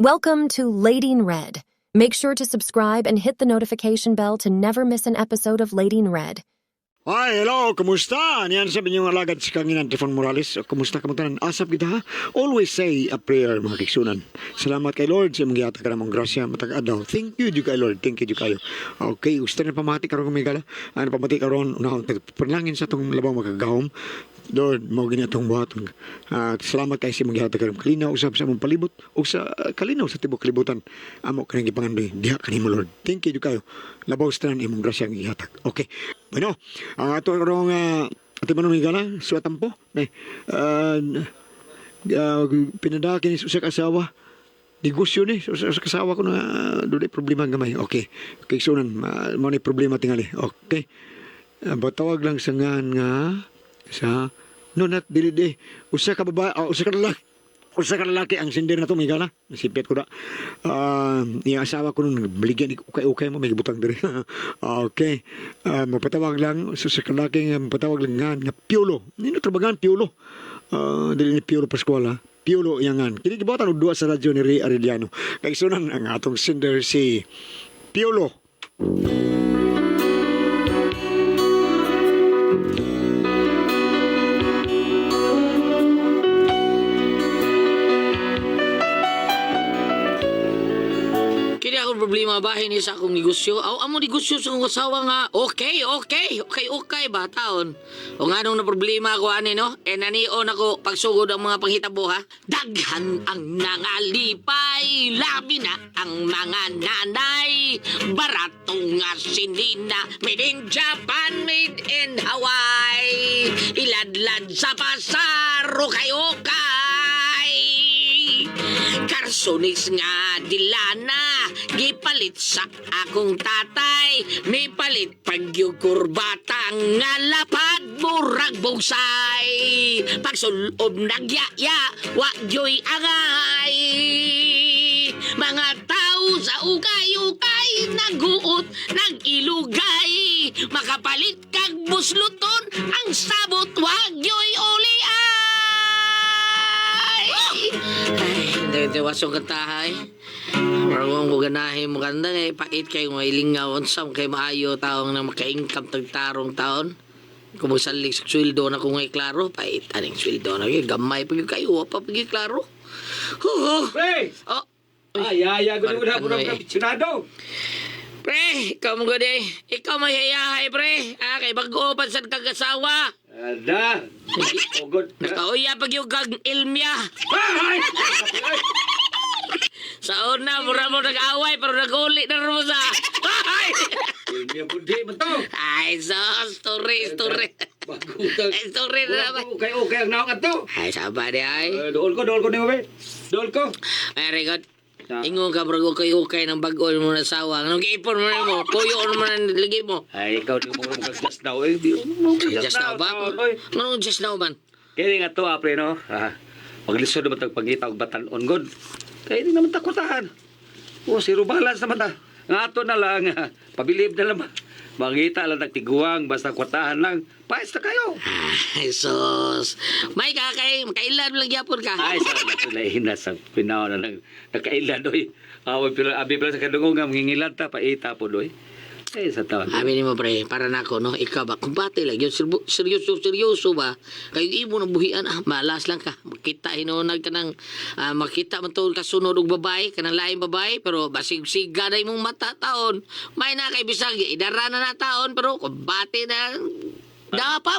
Welcome to Lading Red. Make sure to subscribe and hit the notification bell to never miss an episode of Lading Red. Ay, hello, kumusta? Yan sabi niyo nga alagad si Kanginan Tifon Morales. Kumusta ka magtanan? Asap kita ha? Always say a prayer, mga kiksunan. Salamat kay Lord sa mga ka namang grasya, matag-adaw. Thank you, kay Lord. Thank you, kayo. Okay, gusto na pamati karon kumigala. Ano pamati karon? Unahon, panlangin sa itong labang magagahom. Lord, mau gini atong buhaton. Salamat kay si mga karon. Kalinaw usab sa mong palibot o sa kalinaw sa tibok kalibutan. Amo kanang gipangandoy. Diha kanimo Lord. Thank you, kayo. Labaw sa tanan imong grasya ang ihatag. Okay. Bueno, ato karong ati manong higala, suwatan po. Pinadaki ni sa kasawa. Negosyo ni, sa kasawa ko na doon problema gamay. Okay. Okay, so mo na problema tingali. Okay. Batawag lang sa nga sa no not dili usa ka babae, usa ka lalaki ang sindir na to may gana nasipit ko da yung asawa ko nung baligyan okay mo may gibutang diri. Okay, magpatawag lang sa lalaki nga patawag lang nga Piolo nino trabagan Piolo, dili ni Piolo Pascual Piolo yangan kini gibutan og duwa sa radyo ni Ray Arellano kay sunan ang atong sindir si Piolo. Problema bahin ni sa akong negosyo. Amo negosyo sa akong asawa nga. Okay ba taon? O nga nung na problema ako ani no? Nanion ako pagsugod ang mga panghitabo ha. Daghan ang nangalipay, labi na ang mga nanay. Barato nga sinina, made in Japan, made in Hawaii. Iladlad sa pasar, okay. Karsonis nga dilana, gipalit sa akong tatay, may palit pagyukurbata nga lapad murag bugsay. Pagsulob nagyaya, wagyoy angay. Mga tao sa ukay-ukay, naguot, nagilugay. Makapalit kag busluton, ang sabot wagyoy uliay. Ay, wasong katahay. Marunong ko ganahin mo kanda pait kay mga ilingaw unsam kay maayo taong na maka-income tagtarong taon. Kung magsalig sa sweldo na kung ngay klaro, pait aning sweldo na gamay pag kayo pa pag klaro. Pre! Oh. Ay, gusto ko na aficionado. Pre, ikaw mo gani. Ikaw mayayahay, pre. Kay bago pa sa kagasawa. Ada. Oh, good. Nakauya pag yung kag ilmya. Ay! Sa una, mura mo nag-away, pero nag-uli na rin mo sa... Ay! Ilmiya budi mo to. Ay, story. Bagutang. Ay, story na naman. Okay ang naong ato. Ay, saba di ay. Dool ko ni Ube. Dool ko. Ay, regot. Ingon ka, bro, okay ng bago mo na sawa. Anong giipon mo na mo? Puyo mo na lagi mo. Ay, ikaw di mo just now. Just now ba? Anong just now man? Kaya nga to, pre, no? Maglisod naman pagpangita og batanon god. Kaya di naman takutahan. Zero balance naman ta. Nga ato na lang, pabilib na lang. Mangita lang nagtiguang, basta kwatahan lang. Pais na kayo. Ay, sos. May makailan lang yapon ka. Ay, saan na sa pinaw na nagkailan, doy. Abi pala sa kadungong nga, mangingilan ta, paita po, doy. Ay, sa taon. Sabi ni mo, pre, para na ako, no? Ikaw ba? Kumpate lang yun. Seryoso ba? Kayo imo ng buhian, malas lang ka. Makita, hinunag ka ng, makita man to kasunod og babae, kanang laing babae, pero basig-siga na imong mata taon. May na kay bisag, idara na taon, pero kumpate na, dapa.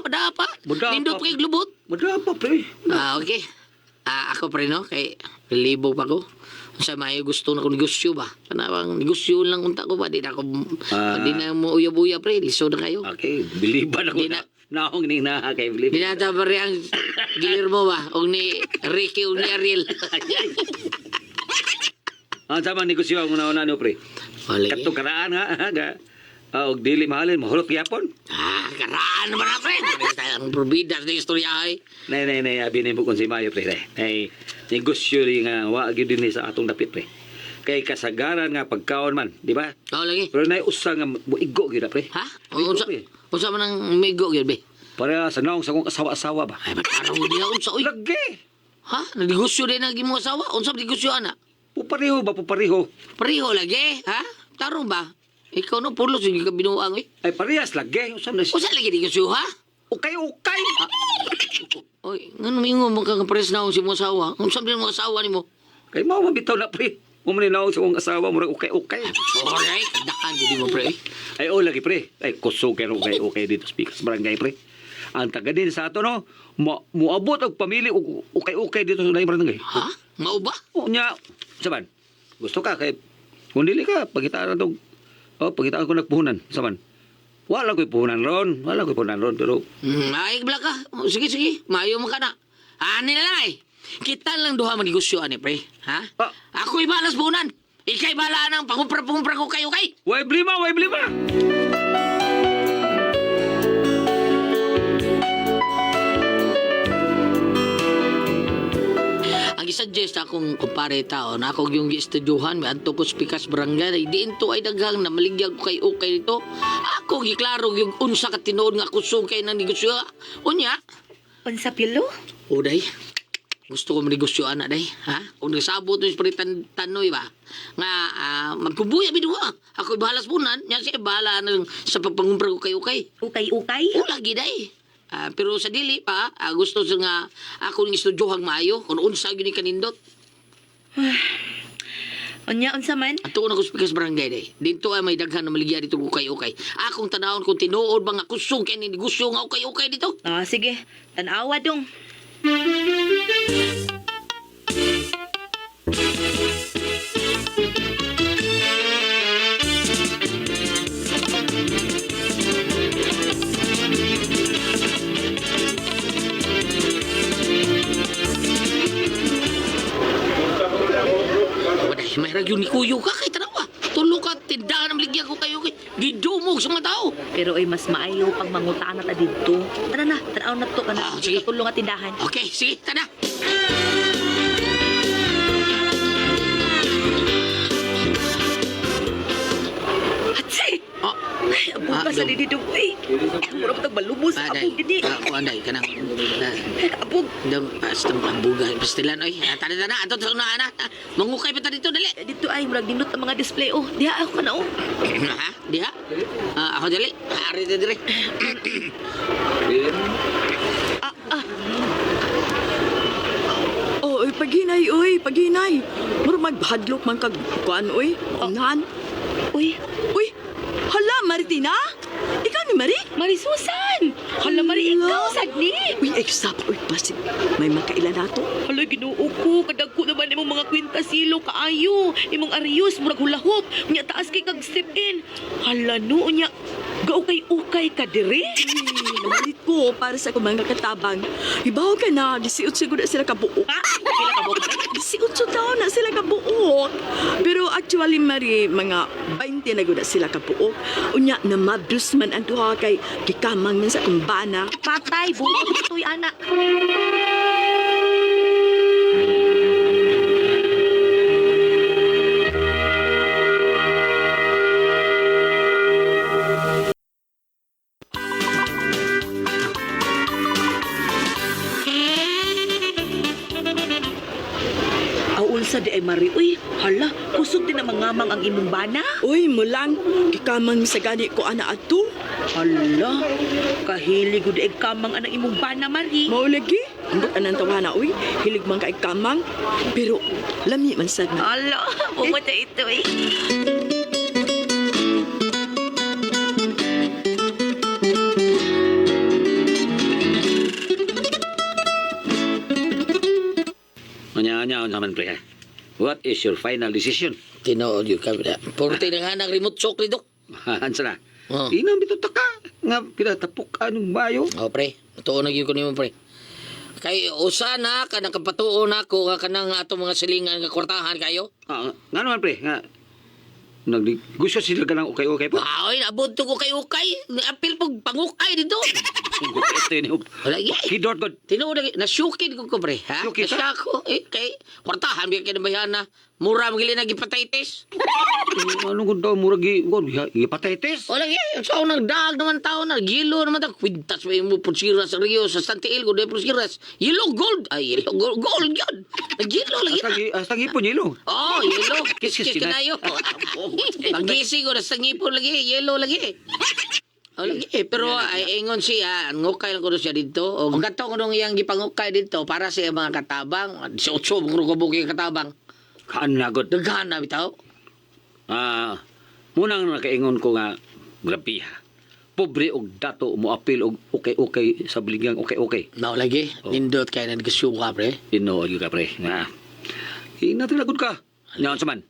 Nindot pa kay glubot. Madapa, pre. Okay. Ako, pre, no? Kay, libo pa ko. Sa may gusto na ko negosyo ba? Kanawang negosyo lang unta ko ba? Di na mo uya-buya, pre. Liso na kayo. Okay, biliban ako na. Naong ni na kay bilib. Di na tabari ang gilir mo ba? O ni Ricky o ni Ariel. Ang sama negosyo ang una-una no, pre. Kato karaan ha. Og dili mahalin, mahulot yapon. Karaan naman na, pre. Ang probidas na istorya ay. Nay, abi na bukon si Mayo, pre. Nay, negosyo rin nga, wag yun din sa atong dapit, pre. Kay kasagaran nga pagkaon man, di ba? Oo, lagi. Pero nay usa nga muigo gyud pre. Ha? Unsa man ang migo gyud be? Para sa naong sa kong asawa-asawa ba? Ay, ba't parang hindi na unsa, uy. Lagi. Ha? Nagnegosyo din ang imong asawa? Unsa negosyo ana? Pupariho ba, pupariho? Pareho lagi, ha? Taro ba? Ikaw no, pulos yung ka binuang eh. Ay, parehas lagi. Usam na O saan lagi di gusto, ha? Ukay-ukay. Oy, nga namingo mo kang pares na si mong asawa. Kung saan din mga asawa ni mo? Kay mao mabitaw na, pre. Umaninaw sa akong asawa, murag ukay-ukay. Alright, dakan di mo, pre. Ay, o lagi, pre. Ay, kusog kayo ukay-ukay dito sa Pikas Barangay, pre. Ang taga din sa ato, no? Muabot ang pamili ukay-ukay dito sa Laing Barangay. Ha? Mao ba? O nya, saban, gusto ka kay kung dili ka, pagitaan itong, pagitaan ko nagpuhunan, saban. Wala ko'y puhunan ron, pero, Ay, bala ka. O, sige, sige. Mayo mo ka na. Ani na lang eh. Kita lang duha manigusyo, ani, pre. Ha? Ah. Ako'y balas bunan. Ikay bala nang pangumpra-pangumpra ko kayo kay. way blima! Ang isa-suggest akong kumpare tao na ako yung gi-estudyohan may adto ko sa Pikas Barangay diin to ay daghang na maligyan ko kay okay dito. Ako giklaro yung unsa ka tinuod nga kusog kay nang negosyo. Unya, Unsa pilo? uday. Gusto ko manegosyo ana day, ha? Kung nagsabot yung paritan tanoy ba? Nga magkubuya biduha. Ako bahalas punan, nya siya bahala na sa pagpangumpra ko kay okay. Ukay-ukay? O lagi day. Pero sa dili pa, gusto sa nga ako ng estudyohang maayo kung unsa gyud ni kanindot. Unya, unsa man? Ato na ko sa Pikas Barangay day. Dito ay may daghan na maligya dito ukay-ukay. Akong tanawon kung tinuod ba nga kusog kay ni negosyo nga ukay-ukay dito. Ah, sige. Tanawa dong. Waday, may ragyo ni Kuyo ka kay tanawa. Tulo ka tindahan na maligya ko kayo kay gidumog sa mga tao. Pero ay mas maayo pag mangutana ta dito. Tara na, tanaw na to ka na. Ah, sige. Katulong at tindahan. Okay, sige, tada. Hatsi! Oh, Ay, abog ka sa dum. dito. Ay, mura pa malubos. Day. Abog gini. Anday, kanang. Abog. Dong, basta buga. Pastilan, oy. Tada na, ato na, ana. Mangukay pa ta dito, dali. Dito ay murag dinot ang mga display. Oh, diha ako ka na oh. Ha? Diha? Ako dali. Ari ta dire. Oy, paginay. Mura maghadlok man kag kuan, oy. Unahan. Uy, Uy, hala, Maritina? Ikaw ni Mari? Marisusan! Hala, Mari, ikaw, sagni! Uy, exact. Uy, basig. May makailan nato. Hala, ginoo ko. Kadagko naman imong mga kwintasilo kaayo. Imong arios, murag hulahop. Unya taas kay kag step in. Hala, no, unya. Gaukay-ukay ka dire. Nawalit ko para sa akong mga katabang. Ibaw ka na, 18 siguro na sila kabuok. Ha? Pila ka buok na? 18 taon na sila kabuok. Pero actually, Mari, mga 20 na gud na sila kabuok. Unya, namabdus man ang duha kay gikamang man sa kumbana. Patay, buok ito'y anak. Ulsa di ay Mari. Uy, hala, kusog din na mangamang ang imong bana. Uy, mulang, gikamang sa gani ko ana ato. Hala, kahilig gud ay kamang anang imong bana, Mari. Mao lagi, ambot anang tawana, uy. Hilig man kay kamang. Pero, lami man sad na. Hala, pumunta ito eh. Anya naman, pre, ha? What is your final decision? Tinood yun ka, bida. Porte na nga ng remote shock dito. Hansa na. Oh. Inang bito taka. Nga, pinatapok anong bayo. O, pre. Tuon na yun ko niyo, pre. Kay usana ka nakapatuon ako nga kanang ato mga silingan nga kwartahan kayo. Nga naman, pre, nga. Gusto sila ka ng okay-okay pa. Ay, nabunto ko kay ukay. Apil pong pangukay dito. Ito yun. Wala yan. Kidot ko. Tinuod na, nasyukin ko pre, ha? Syukit, ha? Nasya ko, kay kwartahan, bigyan kinabayan na. Mura magili na hepatitis. Anong kung daw murag hepatitis? O lagi, sa unang daag naman tao na, yelo naman ta. Kwintas may mo pusiras sa Rio, sa Santiago, doon pusiras. Yellow gold. Ay, yellow gold. Gold yun. Nag-yelo lagi na. Hasta ngipon yelo. Oh, yelo. Kiss-kiss Kiss-kiss ka na. kinayo. Pagising ko, nasa ngipon lagi, yelo lagi. O lagi, pero ay ingon siya, ngukay lang ko na siya dito. O gato ko nung iyang gipangukay dito para sa mga katabang. Si Otso, mga kabuki katabang. Kaan nagot. Daghan na bitaw. Munang nakaingon ko nga, grabe ha. Pobre og dato mo apil og okay sa biligang okay. Now lagi, nindot kay na negosyo ka, pre. Tinood ka pre. Nga. Inatilagod ka. Nyaon sa man.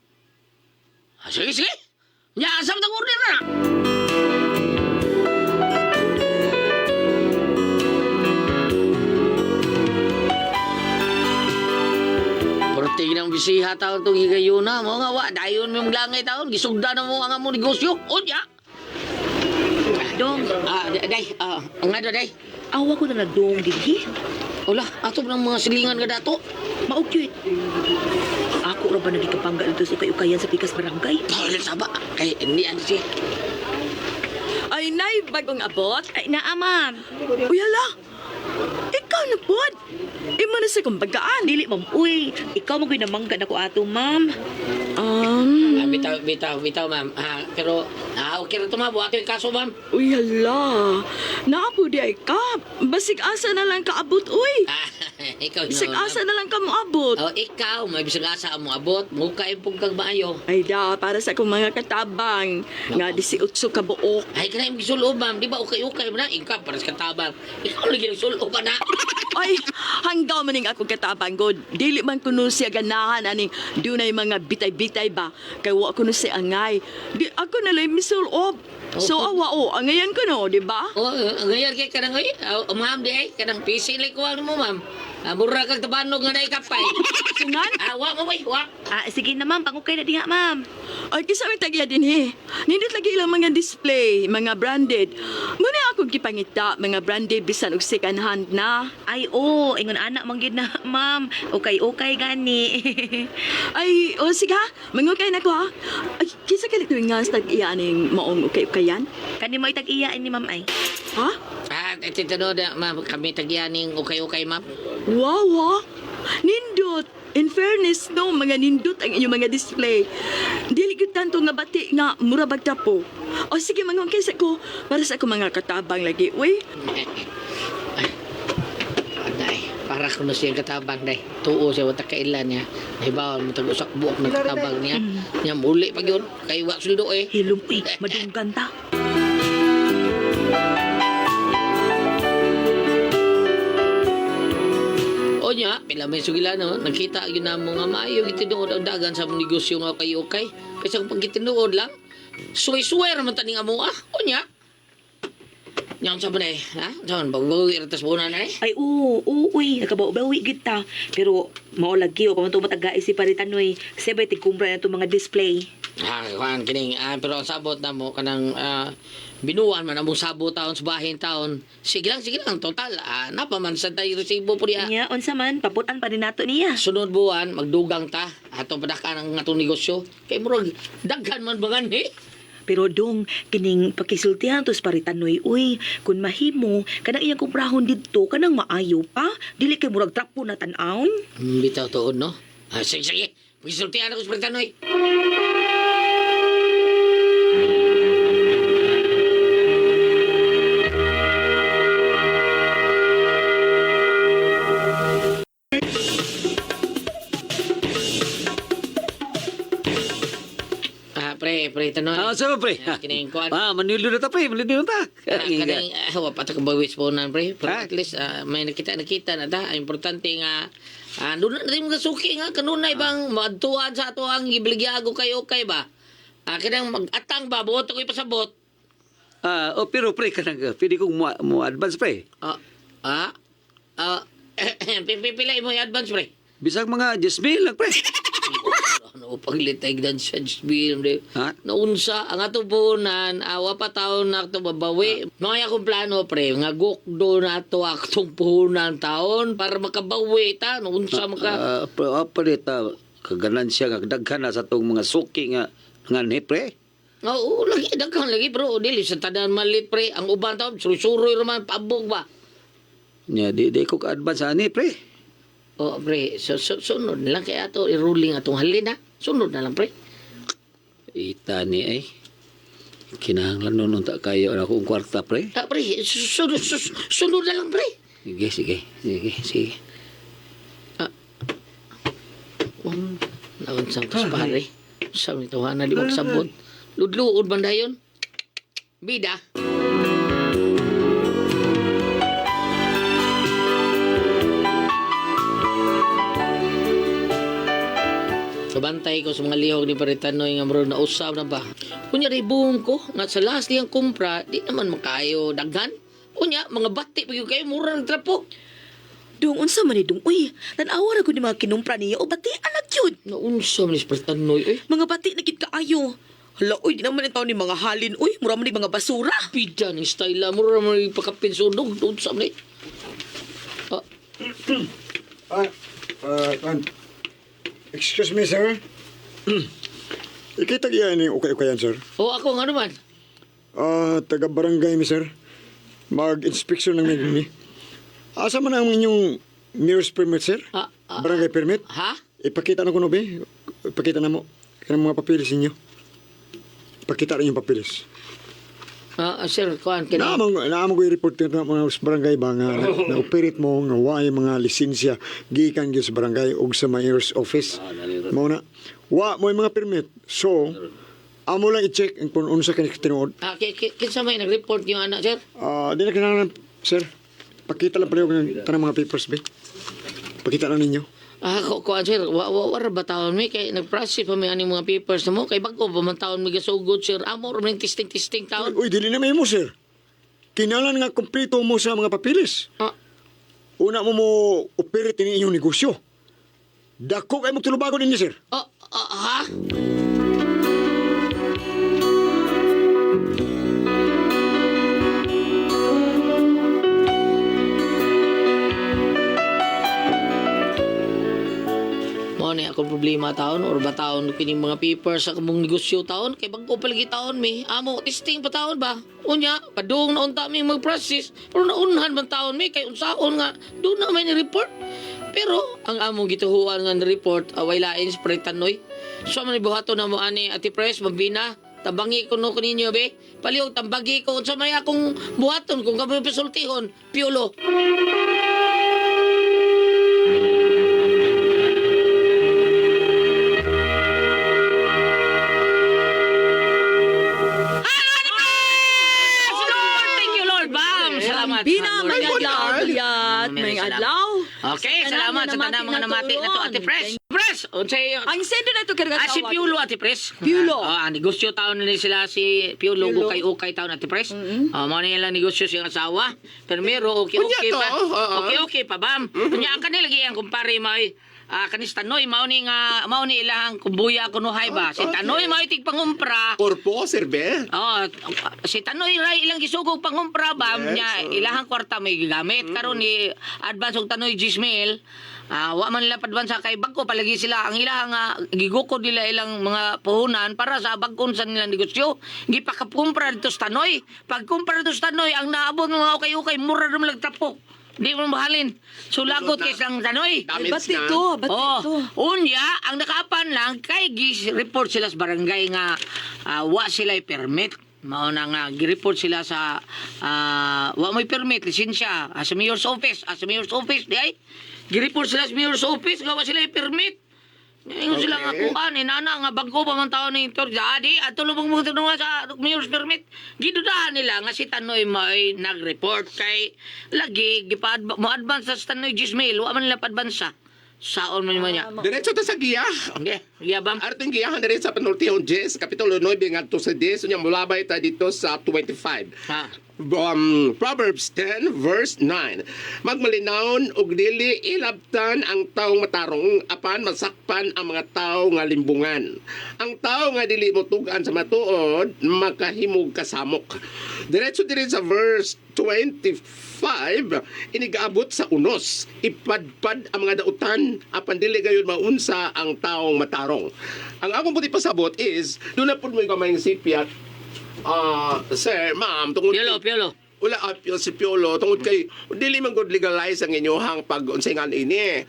Sige. Nya, asam tang order na. Porting ng bisiha taon itong higayuna mo nga wa. Dayon mo yung langay taon. Gisugda na mo ang among negosyo. O niya. Dong, Ang nga day. awa ko na nagdong dinhi. Wala, ato ng mga silingan ka dato. Maugyot. Ako ra ba nagikapangga dito sa ukay-ukayan sa pikas barangay? Dahil saba. Kay, hindi ano siya. Ay, nay, bagong abot. Ay, naa, ma'am. Uyala, ikaw na pod. Imo na sa kumbagaan. Dili, ma'am. Uy, ikaw mo ginamangga na ko ato, ma'am. Bitaw, ma'am. Pero, okay na ito, ma'am. Buhat yung kaso, ma'am. Uyala, naapo di ay ka. Basig asa na lang kaabot, uy. Ikaw Basig ma'am. asa na lang ka moabot. Oh, ikaw, may bisag asa mo abot. Mukha yung pugkag maayo. Ay da, para sa akong mga katabang. Nga 18 ka buok. Ay, ka na yung gisulo, ma'am. Di ba, okay mo na? Ikaw, para sa katabang. Ikaw lagi nagsulo ka na. Ay, hanggaw maning akong katabang god. Dili man kuno siya ganahan aning dunay mga bitay-bitay ba. Kay wa kuno siya angay. Di ako na lang misulob. So awa o, angayan ko no, di ba? Oh, ngayon kay kanang ngayon. Ma'am, di ay. Kanang pisili ko mo, ma'am. Mura kag tabanog nga na ikapay. Sungan? Wa mo, bay. Wa. Sige na, ma'am. Pangukay na diha, ma'am. Ay, kisa may tagya din he. Nindot lagi ilang mga display, mga branded. Muna akong kipangita, mga branded bisan og second hand na. Ay, ingon anak manggid na, ma'am. Okay gani. Ay, o sige ha, mangukay na ko ha. Ay, kisa ka lito nga sa tag-iyaning maong ukay-ukayan? Kani mo itag-iyaan ni ma'am ay. Ha? Titanod, ma'am. Kami tagyaning okay, ma'am. Wow, ha? Nindot. In fairness, no, mga nindot ang inyong mga display. Dili gyud tanto nga bati nga mura bagtapo. O sige, mangungkay sa ko para sa ako mga katabang lagi. Uy, Day, para ko na siyang katabang, day. Tuo siya, wata kailan niya. Nahibawal mo tag-usak buok ng katabang niya. Niya, muli pag yun. Kay wa suldo eh. Hilom, uy. Madunggan ta. O niya, pila may sugila no. Nakita yun na mo nga maayo. Gitinuod ang dagan sa mga negosyo nga okay. Kasi kung pag gitinuod lang, suway-suway raman taning amo O niya. Niyang sabi na ha? Saan, bago-bago iratas muna na Ay, uy. Nakabawi gid ta. Pero, maulagi o pamanto matag-ais si Paritanoy. Sebay tigkumpra na itong mga display. Kuhan, kining. Pero ang sabot na mo, kanang binuan man, among sabot taon, subahin taon. Sige lang, total. Napaman sa tayo resibo po niya. Nya, unsa man, paputan pa rin nato niya. Sunod buwan, magdugang ta. Atong padakan ang atong negosyo. Kay murag, daghan man bangan eh. Pero dong, kining pakisultihan tos Paritanoy, uy, kung mahimo, kanang iyang kumprahon dito, kanang maayo pa, dili kay murag trapo na tan-aon. Bitaw tuon, no? Sige. Pagkisultihan ako sa Pritanoy. Pre, tanong. Sama pre. Kining kuan. Manilo na ta pre, manilo na ta. Kanang wa pa ta kabawis po nan pre. Pero Ah. at least may nakita na ta. Importante nga doon na rin mga suki nga kanunay bang maadtuan sa ato ang gibiligyago kay okay ba? Kanang mag-atang ba buot ko ipasabot. Pero pre kanang pwede kong mo advance pre. Pipilay mo yung advance pre. Bisag mga 10,000 lang pre. Ano paglitay dan sa bill de. Ha? Naunsa ang ato punan awa pa taon na ato babawi. Mga akong plano pre nga gukdo na ato akong punan taon para makabawi ta naunsa maka Palit kaganansya nga daghan na sa tong mga suki nga ni pre. Oo, lagi daghang lagi bro. Dili sa tanan malit pre. Ang uban taon surusuroy raman paabog ba. Nya di ko ka-advance ani pre. Oh, pre, sunod na lang kaya ato i-ruling atong halin ha. Sunod na lang pre. Ita ni ay. Kinahanglan nun unta kayo na akong kwarta pre. Ah, pre, sunod na lang pre. Sige. Naon sang tas pare. Sa mi na di magsabot. Ludluod man dayon. Bida. Kabantay ko sa mga lihok ni Paritanoy nga bro na usab na ba. Kunya ribong ko nga sa last niyang kumpra, di naman makayo daghan. Kunya mga bati pag kayo mura ng trapo. Dung unsa man ni dung uy. Tan-awa ra ko ni mga kinumpra niya o bati anak yun. Naunsa man ni Paritanoy eh. Mga bati na gid kaayo. Hala uy, di naman itaw ni mga halin uy, mura man ni mga basura. Pida ni style mura man ni pakapin sunog. Unsa man ni. Excuse me, sir. Ikita yan yung ukay-ukayan, sir. O ako nga naman. Taga-barangay mi, sir. Mag-inspection ng mi. Asa man ang inyong nearest permit, sir? Barangay permit? Ha? Ipakita na ko no, be. Ipakita na mo. Kanang mga papilis ninyo. Ipakita rin yung papilis. Sir, kuan kini. Naamang ko i-report na mga sa barangay ba nga na-operate mo nga waay mga lisensya gikan gyud sa barangay ug sa mayor's office. Mao na. Wa mo yung mga permit. So, amo lang i-check kung unsa kani tinuod. Kinsa may nag-report yung anak, sir? Di na kinahanglan, sir. Pakita lang pala yung tanang mga papers, be. Pakita lang ninyo. Kuan sir, wala ba taon mi kay nag-process pa may ani mga papers na mo kay bago pa man taon mi gasugod sir. Amo ra man testing taon. Uy, dili na may mo, sir. Kinalan nga kompleto mo sa mga papilis. Una mo operate ni inyong negosyo. Dako kay magtulubagon ninyo, sir. Ha? Ni akong problema taon or ba taon kining mga papers sa kamong negosyo taon kay bago palagi taon mi amo testing pa taon ba unya padung na unta mi mag-process pero naunhan man taon mi kay unsaon nga do na may ni-report pero ang among gituhuan nga ni-report away lain sa Paritanoy so man buhato na mo ani Ate Pres magbina tabangi ko no kaninyo be palihog tambagi ko unsa may akong buhaton kung kamo pasultihon piolo. May adlaw, may adlaw. Okay, salamat sa tanang mga namati na to, Ate Pres. Pres, unsay Ang sendo na ito karga si Piolo, Ate Pres. Piolo. Negosyo taon na sila si Piolo, ukay taon, Ate Pres. Mao na lang negosyo siyang asawa. Pero okay pa. Okay pa, bam. Kunya ang kanila lagi ang kumpare may kanis Tanoy mao ni ilahang kumbuya kunuhay ba. Si Tanoy mao itig pangumpra. Korpo, sirbe. Si Tanoy ray ilang gisugog pangumpra ba nya ilahang kwarta may gigamit karon ni advance og Tanoy 10,000. Wa man nila padbansa kay bagko palagi sila ang ilahang gigukod nila ilang mga puhunan para sa bagkon sa nilang negosyo. Gipakakumpra dito sa Tanoy. Pag kumpra dito sa Tanoy ang naabot ng mga ukay-ukay mura na magtapo. Di mo mahalin. Sulagot kay sang Tanoy. Bati to. Unya, ang nakapan lang, kay report sila sa barangay nga wa sila permit. Mao na nga, gireport sila sa wa may permit, lisensya, sa mayor's office. Sa mayor's office, di ay. Gireport sila sa mayor's office, gawa sila permit. Ngayon sila nga kuhan, inana nga bago pa man taon ni Tor. Jadi, ato lubang mo nga sa mayor's permit. Gidudahan nila nga si Tanoy may nag-report kay lagi mo advance sa Tanoy 10,000, wa man nila pa-advance saon man niya. Diretso ta sa giya. Okay, giyabam. Arting giyahan diretso sa penultihon 10, Kapitulo 9, ngadto sa 10, unya mulabay ta dito sa 25. Proverbs 10 verse 9. Magmalinawon og dili ilabtan ang taong matarong apan masakpan ang mga tao nga limbungan. Ang tao nga dili motugan sa matuod makahimog kasamok. Diretso diri sa verse 25 inigaabot sa unos. Ipadpad ang mga dautan apan dili gayon maunsa ang taong matarong. Ang akong puti pasabot is doon na pud mo kamayng sipyat. Sir, ma'am, tungod Piolo. wala si Piolo tungod kay dili man gud legalize ang inyohang pag-unsingan ini.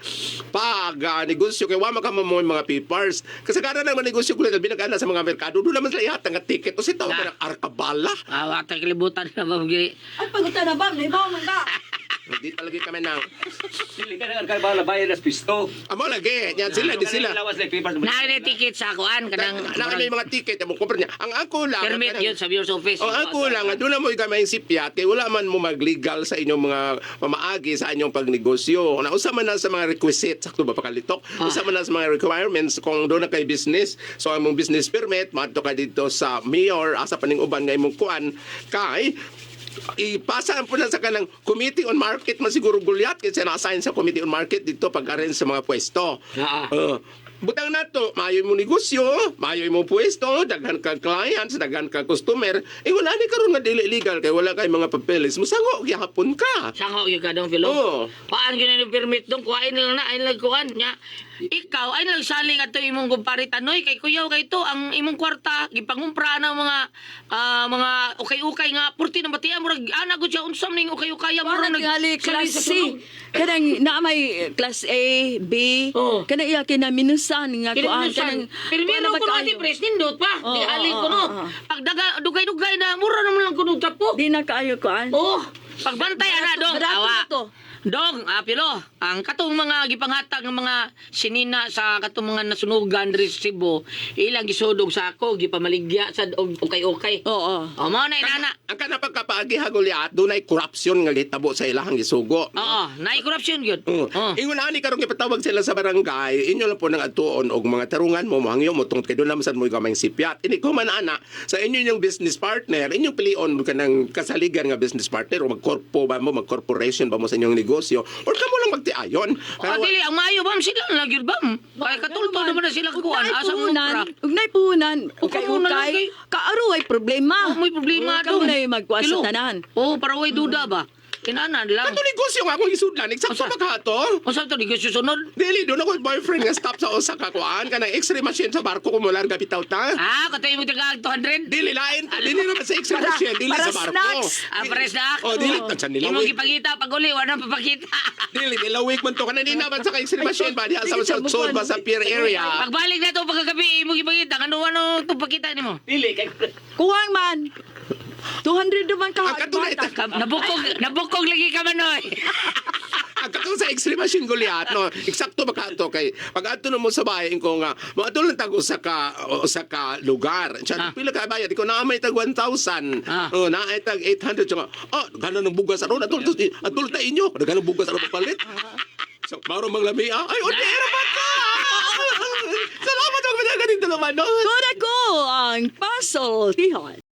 Pag negosyo kay wa man ka mamoy mga papers. Kasagaran naman negosyo ko lang binagana sa mga merkado. Doon naman sila ihatag nga ticket o si tao ka arkabala. Wata kilibutan na ba mga Ay, pagunta na ba? May bawa man ka. Hindi talaga kami na. Dili ka na kay bala bayan as pisto. Amo lagi, yan sila di sila. Lawas like papers. na ticket sa kuan kanang Na may mga ticket mo kumpara niya. Ang ako lang permit kanang- yun sa bureau's office. O ako lang, doon na mo gamay sipyat, kaya wala man mo mag-legal sa inyong mga pamaagi sa inyong pagnegosyo. Usa man na sa mga requisites, sakto ba pakalitok? Usa man na sa mga requirements kung doon na kay business. So, ang mong business permit, mato ka dito sa mayor, asa paning uban nga imong kuan, kay ipasa po na sa kanang Committee on Market masiguro gulyat kasi na-assign sa Committee on Market dito pag-arrange sa mga pwesto. Butang na to, mayoy mo negosyo, mayoy mo pwesto, daghan ka clients, daghan ka customer, wala ni karon nga dili legal kay wala kay mga papeles. Musango gyapon ka. Sango yung kadang Pilo. Oo. Paan yun yung permit dong, kuhain lang na, ay nagkuhan niya. Ikaw, ay nagsaling ato imong kumparitanoy, kay kuyaw kay to, ang imong kwarta, gipangumpra ng mga ukay-ukay nga, purti na batiya, murag, anagod siya, unsam ning ukay-ukay, Wala murag tingali saling class sa C. tunog. Kanang na may class A, B. Oo. Kanang iya kinaminusan nga kuan kanang. Pero meron ko na pres nindot pa. Oo, Di alin ko no. oo. Pag dugay-dugay na, mura naman lang kunog tapo. Di na kaayo kuan. Oh, pagbantay ana dong. Barato Awa. na to. Dong, Pilo, ang katong mga gipanghatag ng mga sinina sa katong mga nasunugan diri sa Cebu, ilang gisudog sa ako, gipamaligya sa okay-okay. Oo. O, mao na inana. Ang kana pagkapaagi haguliat, doon ay corruption nga gitabo sa ilahang gisugo. Oo, naay corruption yun. Oh. Ingon ani karong ipatawag sila sa barangay, inyo lang po nang atuon og mga tarungan mo mahangyo mo tungod kay doon naman sad mo gamay sipyat. Ini ko man ana sa inyo yung business partner, inyong pilion kanang kasaligan nga business partner o magkorpo ba mo, magcorporation ba mo sa inyong negosyo or kamo lang magtiayon. O, dili, ang mayo bam sila lang yun bam. Kaya katulto naman na sila kuhan. Asa mo pra. Ugnay puhunan. Ukay puhunan lang Ukay-ukay. kay- Kaaro ay problema. May problema Kamu dong. na yung magkuha Kilo. sa tanan. Oo, para way duda ba? Kinana lang. Kato negosyo nga akong isudlan, eksakto Asa? ba ka to? O saan ito, di ka susunod? Dili, doon ako boyfriend nga stop sa usa ka kuan kanang x-ray machine sa barko ko mular gapitaw ta. Katayo mo taga 200? Dili lain, dili naman sa x-ray machine, dili para sa barko. snacks. Pares na? Oh, dili sa Imong nilawig. gipakita pag uli, wala papakita. Dili nilawig man to kanang di naman sa x-ray machine ba diha sa Dili sa sud ba sa pier area. Pagbalik na ito pagkagabi, imong gipakita. Ano itong pakita ni mo? Dili kay Kuhang man. 200 naman ka. Ang katulad ito. Nabukog lagi ka manoy. Ang katong sa x-ray machine Goliath, no, eksakto ba ka to kay pag adto mo sa bahay ko nga, maadto lang tag usa ka lugar. Siya pila ka bayad ko na may tag 1,000. Oh, na ay tag 800 nga. Oh, ganan ng bugas aron atul ta inyo. Ganan ng bugas aron palit. So, maro mang lami ay ordero ba ka? Salamat, wag mo na ganito naman, no? Kuda ko ang puzzle. Tihon.